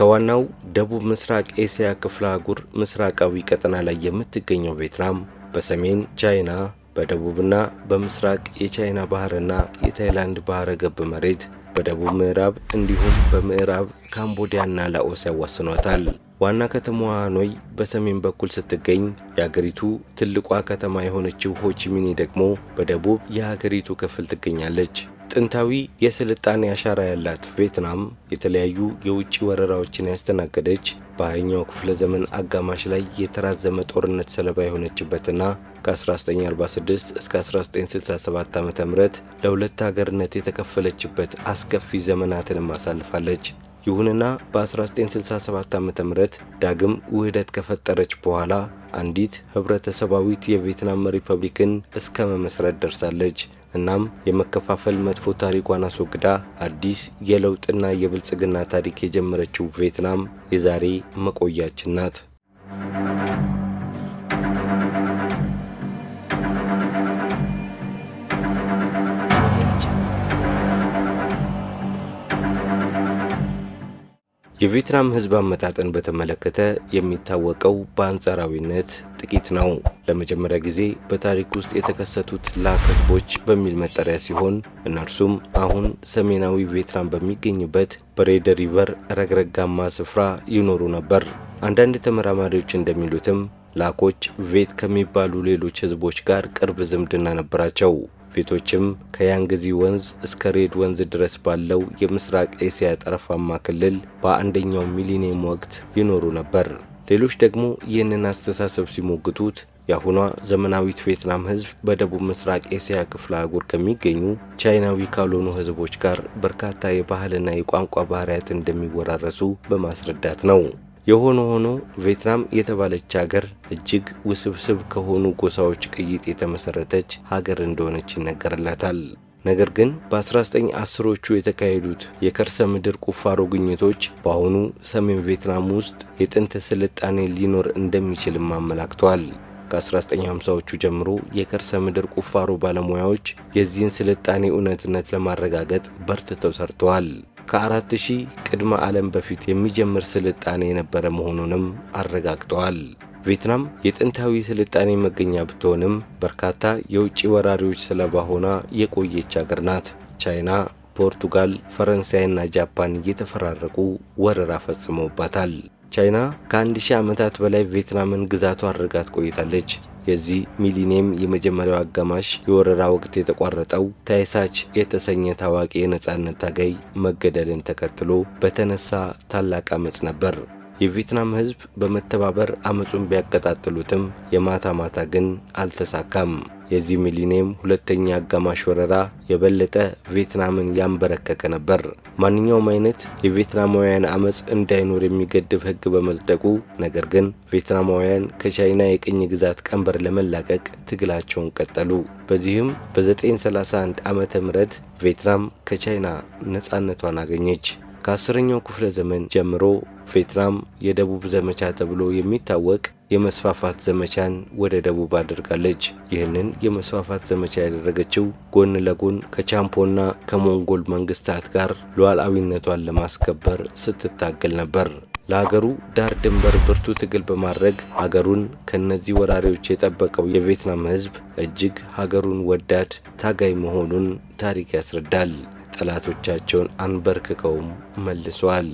ከዋናው ደቡብ ምስራቅ ኤሲያ ክፍለ አህጉር ምስራቃዊ ቀጠና ላይ የምትገኘው ቪየትናም በሰሜን ቻይና በደቡብና በምስራቅ የቻይና ባህርና የታይላንድ ባህረ ገብ መሬት በደቡብ ምዕራብ እንዲሁም በምዕራብ ካምቦዲያና ላኦስ ያዋስኗታል። ዋና ከተማዋ ሃኖይ በሰሜን በኩል ስትገኝ የሀገሪቱ ትልቋ ከተማ የሆነችው ሆቺሚኒ ደግሞ በደቡብ የሀገሪቱ ክፍል ትገኛለች። ጥንታዊ የስልጣኔ አሻራ ያላት ቪየትናም የተለያዩ የውጭ ወረራዎችን ያስተናገደች በ20ኛው ክፍለ ዘመን አጋማሽ ላይ የተራዘመ ጦርነት ሰለባ የሆነችበትና ከ1946 እስከ 1967 ዓ.ም ለሁለት ሀገርነት የተከፈለችበት አስከፊ ዘመናትንም አሳልፋለች። ይሁንና በ1967 ዓ.ም ዳግም ውህደት ከፈጠረች በኋላ አንዲት ህብረተሰባዊት የቪየትናም ሪፐብሊክን እስከ መመስረት ደርሳለች። እናም የመከፋፈል መጥፎ ታሪኳን አስወግዳ አዲስ የለውጥና የብልጽግና ታሪክ የጀመረችው ቪየትናም የዛሬ መቆያችን ናት። የቪየትናም ህዝብ አመጣጥን በተመለከተ የሚታወቀው በአንጻራዊነት ጥቂት ነው። ለመጀመሪያ ጊዜ በታሪክ ውስጥ የተከሰቱት ላክ ህዝቦች በሚል መጠሪያ ሲሆን እነርሱም አሁን ሰሜናዊ ቪየትናም በሚገኝበት በሬድ ሪቨር ረግረጋማ ስፍራ ይኖሩ ነበር። አንዳንድ ተመራማሪዎች እንደሚሉትም ላኮች ቬት ከሚባሉ ሌሎች ህዝቦች ጋር ቅርብ ዝምድና ነበራቸው። ቬቶችም ከያንግዚ ወንዝ እስከ ሬድ ወንዝ ድረስ ባለው የምስራቅ ኤሲያ ጠረፋማ ክልል በአንደኛው ሚሊኒየም ወቅት ይኖሩ ነበር። ሌሎች ደግሞ ይህንን አስተሳሰብ ሲሞግቱት የአሁኗ ዘመናዊት ቪየትናም ህዝብ በደቡብ ምስራቅ ኤሲያ ክፍለ አህጉር ከሚገኙ ቻይናዊ ካልሆኑ ህዝቦች ጋር በርካታ የባህልና የቋንቋ ባህሪያት እንደሚወራረሱ በማስረዳት ነው። የሆነ ሆኖ ቪየትናም የተባለች ሀገር እጅግ ውስብስብ ከሆኑ ጎሳዎች ቅይጥ የተመሰረተች ሀገር እንደሆነች ይነገርላታል። ነገር ግን በ1910ዎቹ የተካሄዱት የከርሰ ምድር ቁፋሮ ግኝቶች በአሁኑ ሰሜን ቪየትናም ውስጥ የጥንት ስልጣኔ ሊኖር እንደሚችልም አመላክተዋል። ከ1950ዎቹ ጀምሮ የከርሰ ምድር ቁፋሮ ባለሙያዎች የዚህን ስልጣኔ እውነትነት ለማረጋገጥ በርትተው ሰርተዋል። ከ4000 ቅድመ ዓለም በፊት የሚጀምር ስልጣኔ የነበረ መሆኑንም አረጋግጠዋል። ቪየትናም የጥንታዊ ስልጣኔ መገኛ ብትሆንም በርካታ የውጭ ወራሪዎች ሰለባ ሆና የቆየች ሀገር ናት። ቻይና፣ ፖርቱጋል፣ ፈረንሳይና ጃፓን እየተፈራረቁ ወረራ ፈጽመውባታል። ቻይና ከ1000 ዓመታት በላይ ቪየትናምን ግዛቷ አድርጋት ቆይታለች። የዚህ ሚሊኒየም የመጀመሪያው አጋማሽ የወረራ ወቅት የተቋረጠው ታይሳች የተሰኘ ታዋቂ የነጻነት ታጋይ መገደልን ተከትሎ በተነሳ ታላቅ አመጽ ነበር። የቪየትናም ህዝብ በመተባበር አመጹን ቢያቀጣጥሉትም የማታ ማታ ግን አልተሳካም። የዚህ ሚሊኒየም ሁለተኛ አጋማሽ ወረራ የበለጠ ቪየትናምን ያንበረከከ ነበር። ማንኛውም አይነት የቪየትናማውያን አመጽ እንዳይኖር የሚገድብ ህግ በመጽደቁ ነገር ግን ቪየትናማውያን ከቻይና የቅኝ ግዛት ቀንበር ለመላቀቅ ትግላቸውን ቀጠሉ። በዚህም በ931 ዓመተ ምህረት ቪየትናም ከቻይና ነጻነቷን አገኘች። ከ10ኛው ክፍለ ዘመን ጀምሮ ቪየትናም የደቡብ ዘመቻ ተብሎ የሚታወቅ የመስፋፋት ዘመቻን ወደ ደቡብ አድርጋለች። ይህንን የመስፋፋት ዘመቻ ያደረገችው ጎን ለጎን ከቻምፖና ከሞንጎል መንግስታት ጋር ሉዓላዊነቷን ለማስከበር ስትታገል ነበር። ለሀገሩ ዳር ድንበር ብርቱ ትግል በማድረግ ሀገሩን ከነዚህ ወራሪዎች የጠበቀው የቪየትናም ህዝብ እጅግ ሀገሩን ወዳድ ታጋይ መሆኑን ታሪክ ያስረዳል። ጠላቶቻቸውን አንበርክከውም መልሰዋል።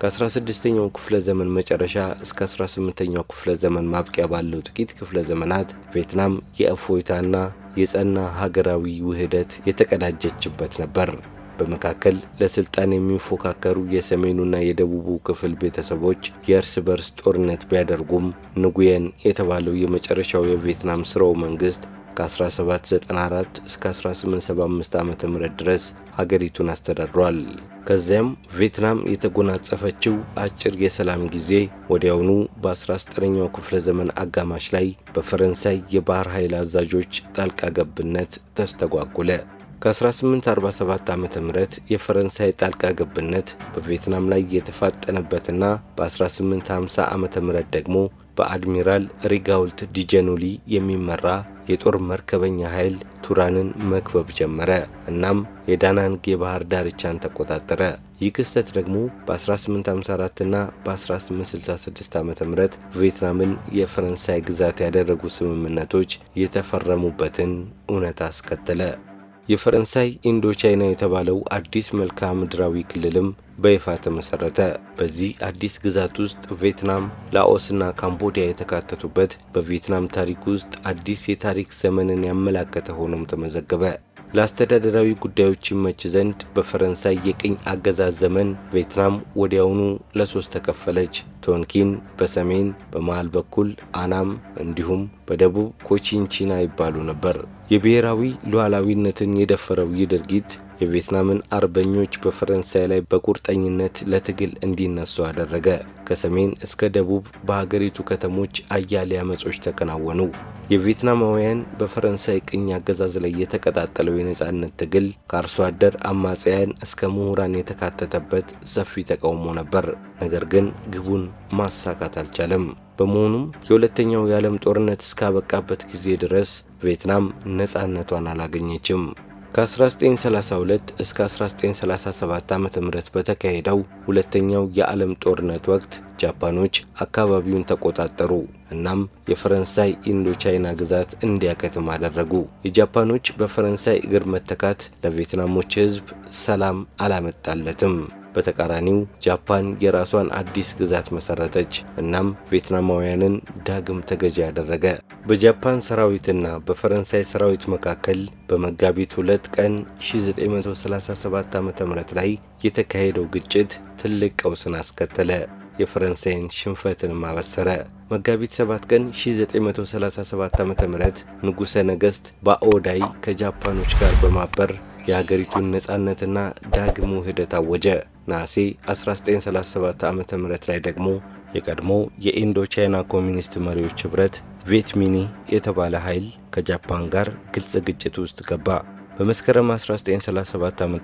ከ16ኛው ክፍለ ዘመን መጨረሻ እስከ 18ኛው ክፍለ ዘመን ማብቂያ ባለው ጥቂት ክፍለ ዘመናት ቪየትናም የእፎይታና የጸና ሀገራዊ ውህደት የተቀዳጀችበት ነበር። በመካከል ለስልጣን የሚፎካከሩ የሰሜኑና የደቡቡ ክፍል ቤተሰቦች የእርስ በርስ ጦርነት ቢያደርጉም ንጉየን የተባለው የመጨረሻው የቪየትናም ስርወ መንግስት ከ1794 እስከ 1875 ዓ.ም ድረስ ሀገሪቱን አስተዳድሯል። ከዚያም ቪየትናም የተጎናጸፈችው አጭር የሰላም ጊዜ ወዲያውኑ በ19ኛው ክፍለ ዘመን አጋማሽ ላይ በፈረንሳይ የባህር ኃይል አዛዦች ጣልቃ ገብነት ተስተጓጎለ። ከ1847 ዓመተ ምህረት የፈረንሳይ ጣልቃ ገብነት በቪየትናም ላይ የተፋጠነበትና በ1850 ዓመተ ምህረት ደግሞ በአድሚራል ሪጋውልት ዲጀኖሊ የሚመራ የጦር መርከበኛ ኃይል ቱራንን መክበብ ጀመረ። እናም የዳናንግ የባህር ዳርቻን ተቆጣጠረ። ይህ ክስተት ደግሞ በ1854 እና በ1866 ዓ.ም ቪየትናምን የፈረንሳይ ግዛት ያደረጉ ስምምነቶች የተፈረሙበትን እውነታ አስከተለ። የፈረንሳይ ኢንዶቻይና የተባለው አዲስ መልክዓ ምድራዊ ክልልም በይፋ ተመሰረተ። በዚህ አዲስ ግዛት ውስጥ ቪየትናም፣ ላኦስና ካምቦዲያ የተካተቱበት በቪየትናም ታሪክ ውስጥ አዲስ የታሪክ ዘመንን ያመላከተ ሆኖም ተመዘገበ። ለአስተዳደራዊ ጉዳዮች ይመች ዘንድ በፈረንሳይ የቅኝ አገዛዝ ዘመን ቪየትናም ወዲያውኑ ለሶስት ተከፈለች። ቶንኪን በሰሜን፣ በመሃል በኩል አናም እንዲሁም በደቡብ ኮቺንቺና ይባሉ ነበር። የብሔራዊ ሉዓላዊነትን የደፈረው ይህ ድርጊት የቪየትናምን አርበኞች በፈረንሳይ ላይ በቁርጠኝነት ለትግል እንዲነሱ አደረገ። ከሰሜን እስከ ደቡብ በሀገሪቱ ከተሞች አያሌ አመጾች ተከናወኑ። የቪየትናማውያን በፈረንሳይ ቅኝ አገዛዝ ላይ የተቀጣጠለው የነጻነት ትግል ከአርሶ አደር አማጽያን እስከ ምሁራን የተካተተበት ሰፊ ተቃውሞ ነበር። ነገር ግን ግቡን ማሳካት አልቻለም። በመሆኑም የሁለተኛው የዓለም ጦርነት እስካበቃበት ጊዜ ድረስ ቪየትናም ነጻነቷን አላገኘችም። ከ1932 እስከ 1937 ዓ.ም በተካሄደው ሁለተኛው የዓለም ጦርነት ወቅት ጃፓኖች አካባቢውን ተቆጣጠሩ። እናም የፈረንሳይ ኢንዶቻይና ግዛት እንዲያከትም አደረጉ። የጃፓኖች በፈረንሳይ እግር መተካት ለቪየትናሞች ሕዝብ ሰላም አላመጣለትም። በተቃራኒው ጃፓን የራሷን አዲስ ግዛት መሰረተች። እናም ቪየትናማውያንን ዳግም ተገዢ ያደረገ። በጃፓን ሰራዊትና በፈረንሳይ ሰራዊት መካከል በመጋቢት 2 ቀን 1937 ዓ.ም ላይ የተካሄደው ግጭት ትልቅ ቀውስን አስከተለ። የፈረንሳይን ሽንፈትን ማበሰረ። መጋቢት 7 ቀን 1937 ዓ.ም ንጉሠ ነገሥት ባኦዳይ ከጃፓኖች ጋር በማበር የሀገሪቱን ነጻነትና ዳግም ውህደት አወጀ። ነሐሴ 1937 ዓ.ም ላይ ደግሞ የቀድሞ የኢንዶቻይና ኮሚኒስት መሪዎች ኅብረት ቪየትሚኒ የተባለ ኃይል ከጃፓን ጋር ግልጽ ግጭት ውስጥ ገባ። በመስከረም 1937 ዓ.ም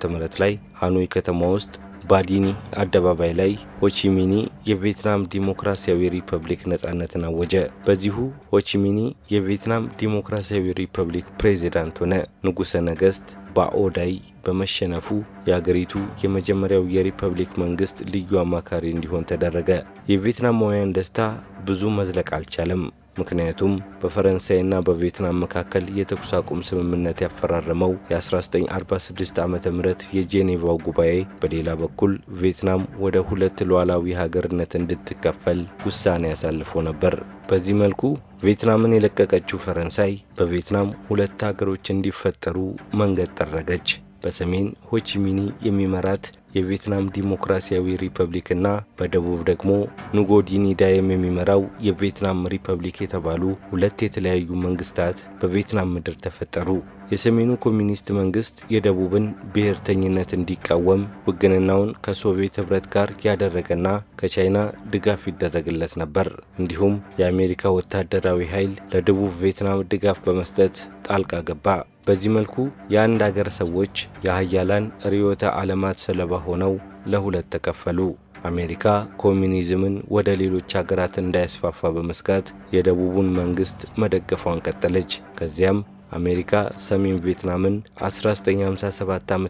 ላይ ሃኖይ ከተማ ውስጥ ባዲኒ አደባባይ ላይ ሆቺሚኒ የቪየትናም ዲሞክራሲያዊ ሪፐብሊክ ነጻነትን አወጀ። በዚሁ ሆቺሚኒ የቪየትናም ዲሞክራሲያዊ ሪፐብሊክ ፕሬዚዳንት ሆነ። ንጉሠ ነገሥት ባኦዳይ በመሸነፉ የአገሪቱ የመጀመሪያው የሪፐብሊክ መንግስት ልዩ አማካሪ እንዲሆን ተደረገ። የቪየትናማውያን ደስታ ብዙ መዝለቅ አልቻለም። ምክንያቱም በፈረንሳይና በቪየትናም መካከል የተኩስ አቁም ስምምነት ያፈራረመው የ1946 ዓመተ ምህረት የጄኔቫው ጉባኤ በሌላ በኩል ቪየትናም ወደ ሁለት ሉዓላዊ ሀገርነት እንድትከፈል ውሳኔ ያሳልፎ ነበር። በዚህ መልኩ ቪየትናምን የለቀቀችው ፈረንሳይ በቪየትናም ሁለት ሀገሮች እንዲፈጠሩ መንገድ ጠረገች። በሰሜን ሆቺሚኒ የሚመራት የቪየትናም ዲሞክራሲያዊ ሪፐብሊክና በደቡብ ደግሞ ንጎዲኒ ዳየም የሚመራው የቪየትናም ሪፐብሊክ የተባሉ ሁለት የተለያዩ መንግስታት በቪየትናም ምድር ተፈጠሩ። የሰሜኑ ኮሚኒስት መንግስት የደቡብን ብሔርተኝነት እንዲቃወም ውግንናውን ከሶቪየት ኅብረት ጋር ያደረገና ከቻይና ድጋፍ ይደረግለት ነበር። እንዲሁም የአሜሪካ ወታደራዊ ኃይል ለደቡብ ቪየትናም ድጋፍ በመስጠት ጣልቃ ገባ። በዚህ መልኩ የአንድ አገር ሰዎች የሀያላን ርዕዮተ ዓለማት ሰለባ ሆነው ለሁለት ተከፈሉ። አሜሪካ ኮሚኒዝምን ወደ ሌሎች ሀገራት እንዳያስፋፋ በመስጋት የደቡቡን መንግስት መደገፏን ቀጠለች። ከዚያም አሜሪካ ሰሜን ቪየትናምን 1957 ዓ.ም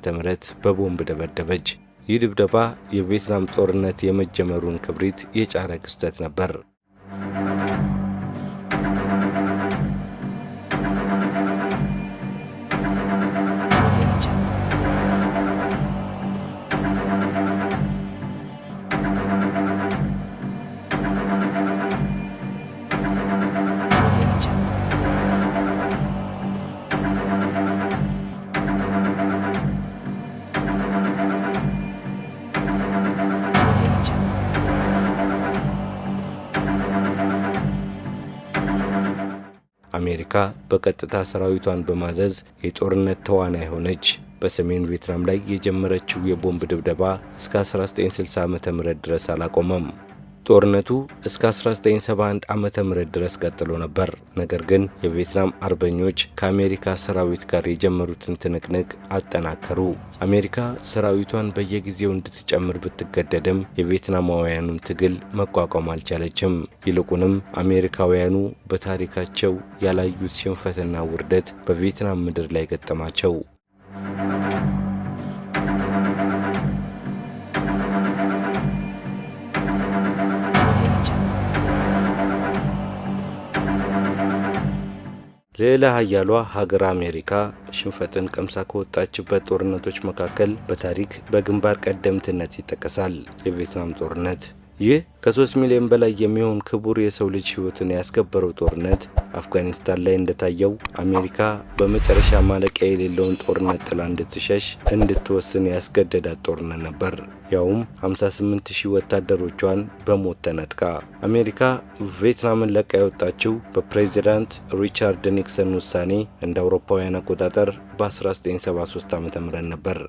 በቦምብ ደበደበች። ይህ ድብደባ የቪየትናም ጦርነት የመጀመሩን ክብሪት የጫረ ክስተት ነበር። አሜሪካ በቀጥታ ሰራዊቷን በማዘዝ የጦርነት ተዋናይ ሆነች። በሰሜን ቪየትናም ላይ የጀመረችው የቦምብ ድብደባ እስከ 1960 ዓ.ም ድረስ አላቆመም። ጦርነቱ እስከ 1971 ዓ.ም ድረስ ቀጥሎ ነበር። ነገር ግን የቪየትናም አርበኞች ከአሜሪካ ሰራዊት ጋር የጀመሩትን ትንቅንቅ አጠናከሩ። አሜሪካ ሰራዊቷን በየጊዜው እንድትጨምር ብትገደድም የቪየትናማውያኑን ትግል መቋቋም አልቻለችም። ይልቁንም አሜሪካውያኑ በታሪካቸው ያላዩት ሽንፈትና ውርደት በቪየትናም ምድር ላይ ገጠማቸው። ልዕለ ኃያሏ ሀገር አሜሪካ ሽንፈትን ቀምሳ ከወጣችበት ጦርነቶች መካከል በታሪክ በግንባር ቀደምትነት ይጠቀሳል የቪየትናም ጦርነት። ይህ ከ3 ሚሊዮን በላይ የሚሆን ክቡር የሰው ልጅ ሕይወትን ያስከበረው ጦርነት አፍጋኒስታን ላይ እንደታየው አሜሪካ በመጨረሻ ማለቂያ የሌለውን ጦርነት ጥላ እንድትሸሽ እንድትወስን ያስገደዳት ጦርነት ነበር። ያውም 58000 ወታደሮቿን በሞት ተነጥቃ። አሜሪካ ቪየትናምን ለቃ የወጣችው በፕሬዚዳንት ሪቻርድ ኒክሰን ውሳኔ እንደ አውሮፓውያን አቆጣጠር በ1973 ዓ.ም ነበር።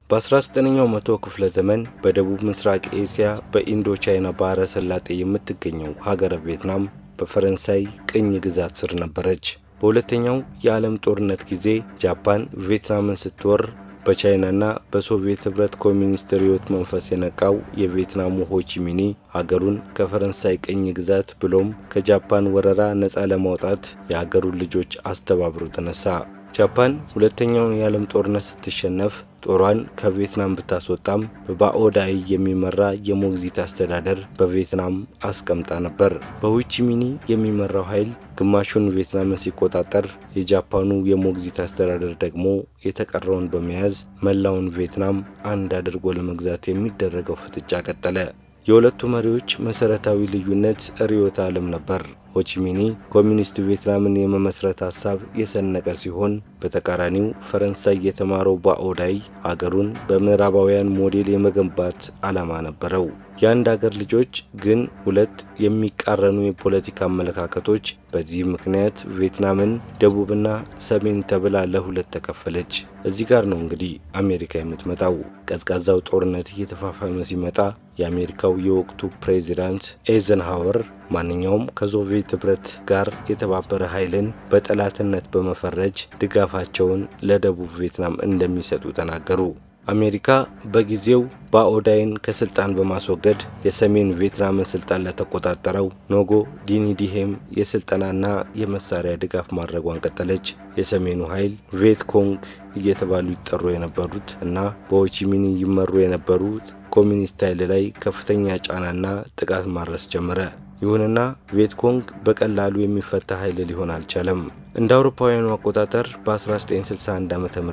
በ19ኛው መቶ ክፍለ ዘመን በደቡብ ምስራቅ ኤስያ በኢንዶ ቻይና ባህረ ሰላጤ የምትገኘው ሀገረ ቪየትናም በፈረንሳይ ቅኝ ግዛት ስር ነበረች። በሁለተኛው የዓለም ጦርነት ጊዜ ጃፓን ቪየትናምን ስትወር በቻይናና በሶቪየት ኅብረት ኮሚኒስት ርዕዮት መንፈስ የነቃው የቪየትናሙ ሆቺሚኒ ሀገሩን ከፈረንሳይ ቅኝ ግዛት ብሎም ከጃፓን ወረራ ነፃ ለማውጣት የሀገሩን ልጆች አስተባብሮ ተነሳ። ጃፓን ሁለተኛውን የዓለም ጦርነት ስትሸነፍ ጦሯን ከቪየትናም ብታስወጣም በባኦዳይ የሚመራ የሞግዚት አስተዳደር በቪየትናም አስቀምጣ ነበር። በሆቺሚኒ የሚመራው ኃይል ግማሹን ቪየትናምን ሲቆጣጠር፣ የጃፓኑ የሞግዚት አስተዳደር ደግሞ የተቀረውን በመያዝ መላውን ቪየትናም አንድ አድርጎ ለመግዛት የሚደረገው ፍጥጫ ቀጠለ። የሁለቱ መሪዎች መሰረታዊ ልዩነት ርዕዮተ ዓለም ነበር። ሆቺሚኒ ኮሚኒስት ቪየትናምን የመመስረት ሐሳብ የሰነቀ ሲሆን፣ በተቃራኒው ፈረንሳይ የተማረው ባኦዳይ አገሩን በምዕራባውያን ሞዴል የመገንባት ዓላማ ነበረው። የአንድ አገር ልጆች ግን ሁለት የሚቃረኑ የፖለቲካ አመለካከቶች። በዚህ ምክንያት ቪየትናምን ደቡብና ሰሜን ተብላ ለሁለት ተከፈለች። እዚህ ጋር ነው እንግዲህ አሜሪካ የምትመጣው። ቀዝቃዛው ጦርነት እየተፋፋመ ሲመጣ የአሜሪካው የወቅቱ ፕሬዚዳንት ኤይዘንሃወር ማንኛውም ከሶቪየት ኅብረት ጋር የተባበረ ኃይልን በጠላትነት በመፈረጅ ድጋፋቸውን ለደቡብ ቪየትናም እንደሚሰጡ ተናገሩ። አሜሪካ በጊዜው ባኦዳይን ከስልጣን በማስወገድ የሰሜን ቪየትናምን ስልጣን ለተቆጣጠረው ኖጎ ዲኒዲሄም የስልጠናና የመሳሪያ ድጋፍ ማድረጓን ቀጠለች። የሰሜኑ ኃይል ቪየት ኮንግ እየተባሉ ይጠሩ የነበሩት እና በሆቺሚኒ ይመሩ የነበሩት ኮሚኒስት ኃይል ላይ ከፍተኛ ጫናና ጥቃት ማድረስ ጀመረ። ይሁንና ቪየት ኮንግ በቀላሉ የሚፈታ ኃይል ሊሆን አልቻለም። እንደ አውሮፓውያኑ አቆጣጠር በ1961 ዓ.ም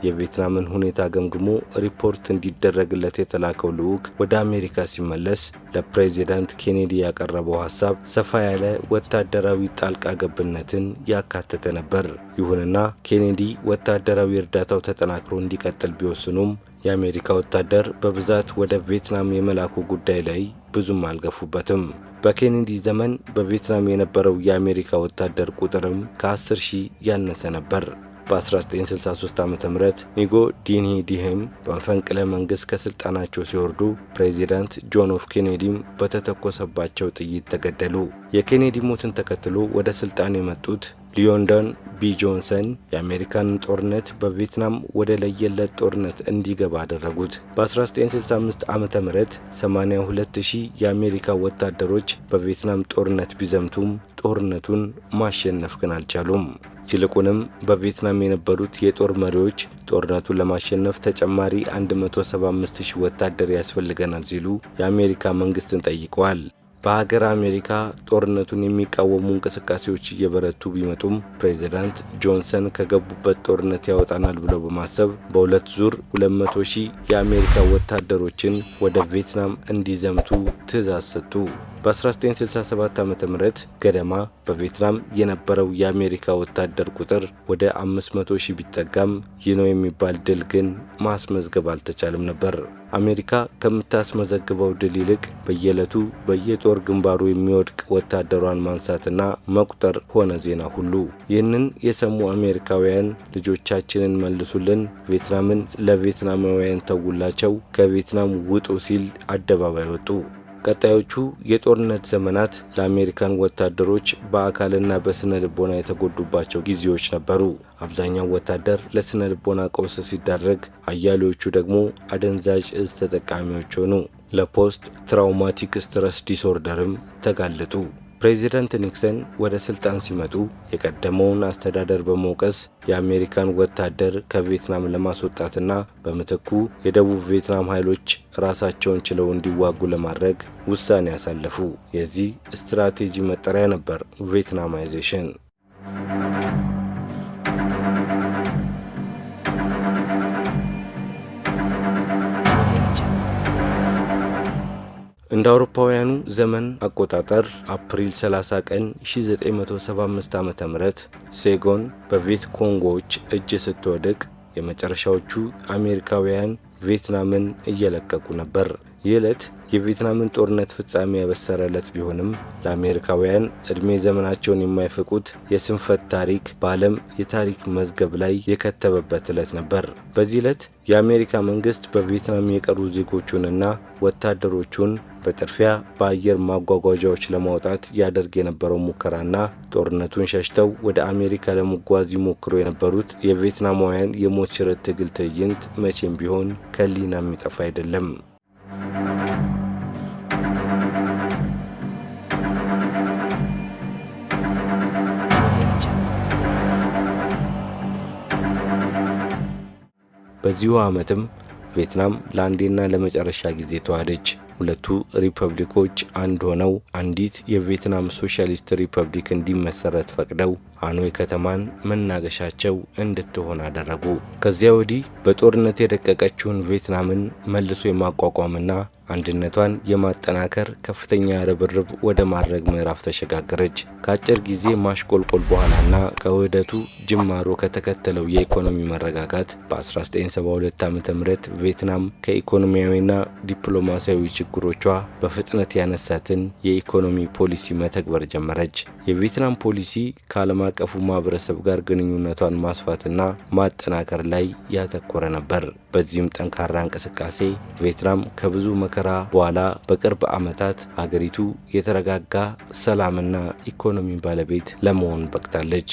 የቪየትናምን ሁኔታ ገምግሞ ሪፖርት እንዲደረግለት የተላከው ልዑክ ወደ አሜሪካ ሲመለስ ለፕሬዚዳንት ኬኔዲ ያቀረበው ሐሳብ ሰፋ ያለ ወታደራዊ ጣልቃ ገብነትን ያካተተ ነበር። ይሁንና ኬኔዲ ወታደራዊ እርዳታው ተጠናክሮ እንዲቀጥል ቢወስኑም የአሜሪካ ወታደር በብዛት ወደ ቪየትናም የመላኩ ጉዳይ ላይ ብዙም አልገፉበትም። በኬኔዲ ዘመን በቪየትናም የነበረው የአሜሪካ ወታደር ቁጥርም ከ10,000 ያነሰ ነበር። በ1963 ዓ.ም ኒጎ ዲኒዲሄም በመፈንቅለ መንግስት ከስልጣናቸው ሲወርዱ ፕሬዚዳንት ጆን ኤፍ ኬኔዲም በተተኮሰባቸው ጥይት ተገደሉ። የኬኔዲ ሞትን ተከትሎ ወደ ስልጣን የመጡት ሊዮንደን ቢ ጆንሰን የአሜሪካንን ጦርነት በቪየትናም ወደ ለየለት ጦርነት እንዲገባ አደረጉት። በ1965 ዓ.ም 82,000 የአሜሪካ ወታደሮች በቪየትናም ጦርነት ቢዘምቱም ጦርነቱን ማሸነፍ ግን አልቻሉም። ይልቁንም በቪየትናም የነበሩት የጦር መሪዎች ጦርነቱን ለማሸነፍ ተጨማሪ 175,000 ወታደር ያስፈልገናል ሲሉ የአሜሪካ መንግስትን ጠይቀዋል። በሀገር አሜሪካ ጦርነቱን የሚቃወሙ እንቅስቃሴዎች እየበረቱ ቢመጡም ፕሬዚዳንት ጆንሰን ከገቡበት ጦርነት ያወጣናል ብለው በማሰብ በሁለት ዙር 200,000 የአሜሪካ ወታደሮችን ወደ ቪየትናም እንዲዘምቱ ትዕዛዝ ሰጡ። በ1967 ዓ.ም ገደማ በቪየትናም የነበረው የአሜሪካ ወታደር ቁጥር ወደ 500,000 ቢጠጋም ይህ ነው የሚባል ድል ግን ማስመዝገብ አልተቻለም ነበር። አሜሪካ ከምታስመዘግበው ድል ይልቅ በየዕለቱ በየጦር ግንባሩ የሚወድቅ ወታደሯን ማንሳትና መቁጠር ሆነ ዜና ሁሉ። ይህንን የሰሙ አሜሪካውያን ልጆቻችንን መልሱልን፣ ቪየትናምን ለቪየትናማውያን ተውላቸው፣ ከቪየትናም ውጡ ሲል አደባባይ ወጡ። ቀጣዮቹ የጦርነት ዘመናት ለአሜሪካን ወታደሮች በአካልና በስነ ልቦና የተጎዱባቸው ጊዜዎች ነበሩ። አብዛኛው ወታደር ለስነ ልቦና ቀውስ ሲዳረግ፣ አያሌዎቹ ደግሞ አደንዛዥ እጽ ተጠቃሚዎች ሆኑ። ለፖስት ትራውማቲክ ስትረስ ዲስኦርደርም ተጋለጡ። ፕሬዚዳንት ኒክሰን ወደ ስልጣን ሲመጡ የቀደመውን አስተዳደር በመውቀስ የአሜሪካን ወታደር ከቪየትናም ለማስወጣትና በምትኩ የደቡብ ቪየትናም ኃይሎች ራሳቸውን ችለው እንዲዋጉ ለማድረግ ውሳኔ ያሳለፉ። የዚህ ስትራቴጂ መጠሪያ ነበር ቪየትናማይዜሽን። እንደ አውሮፓውያኑ ዘመን አቆጣጠር አፕሪል 30 ቀን 1975 ዓ.ም ሴጎን በቪየት ኮንጎዎች እጅ ስትወድቅ የመጨረሻዎቹ አሜሪካውያን ቪየትናምን እየለቀቁ ነበር። ይህ ዕለት የቪየትናምን ጦርነት ፍጻሜ ያበሰረለት ቢሆንም ለአሜሪካውያን ዕድሜ ዘመናቸውን የማይፈቁት የስንፈት ታሪክ በዓለም የታሪክ መዝገብ ላይ የከተበበት ዕለት ነበር። በዚህ ዕለት የአሜሪካ መንግስት በቪየትናም የቀሩ ዜጎቹንና ወታደሮቹን በጥድፊያ በአየር ማጓጓዣዎች ለማውጣት ያደርግ የነበረው ሙከራና ጦርነቱን ሸሽተው ወደ አሜሪካ ለመጓዝ ይሞክሩ የነበሩት የቪየትናማውያን የሞት ሽረት ትግል ትዕይንት መቼም ቢሆን ከሊና የሚጠፋ አይደለም። በዚሁ ዓመትም ቪየትናም ለአንዴና ለመጨረሻ ጊዜ ተዋሃደች። ሁለቱ ሪፐብሊኮች አንድ ሆነው አንዲት የቪየትናም ሶሻሊስት ሪፐብሊክ እንዲመሰረት ፈቅደው ሃኖይ ከተማን መናገሻቸው እንድትሆን አደረጉ። ከዚያ ወዲህ በጦርነት የደቀቀችውን ቪየትናምን መልሶ የማቋቋምና አንድነቷን የማጠናከር ከፍተኛ ርብርብ ወደ ማድረግ ምዕራፍ ተሸጋገረች። ከአጭር ጊዜ ማሽቆልቆል በኋላና ከውህደቱ ጅማሮ ከተከተለው የኢኮኖሚ መረጋጋት በ1972 ዓ.ም ቪየትናም ከኢኮኖሚያዊና ዲፕሎማሲያዊ ችግሮቿ በፍጥነት ያነሳትን የኢኮኖሚ ፖሊሲ መተግበር ጀመረች። የቪየትናም ፖሊሲ ከዓለም አቀፉ ማህበረሰብ ጋር ግንኙነቷን ማስፋትና ማጠናከር ላይ ያተኮረ ነበር። በዚህም ጠንካራ እንቅስቃሴ ቪየትናም ከብዙ መከራ በኋላ በቅርብ ዓመታት አገሪቱ የተረጋጋ ሰላምና ኢኮኖሚ ባለቤት ለመሆን በቅታለች።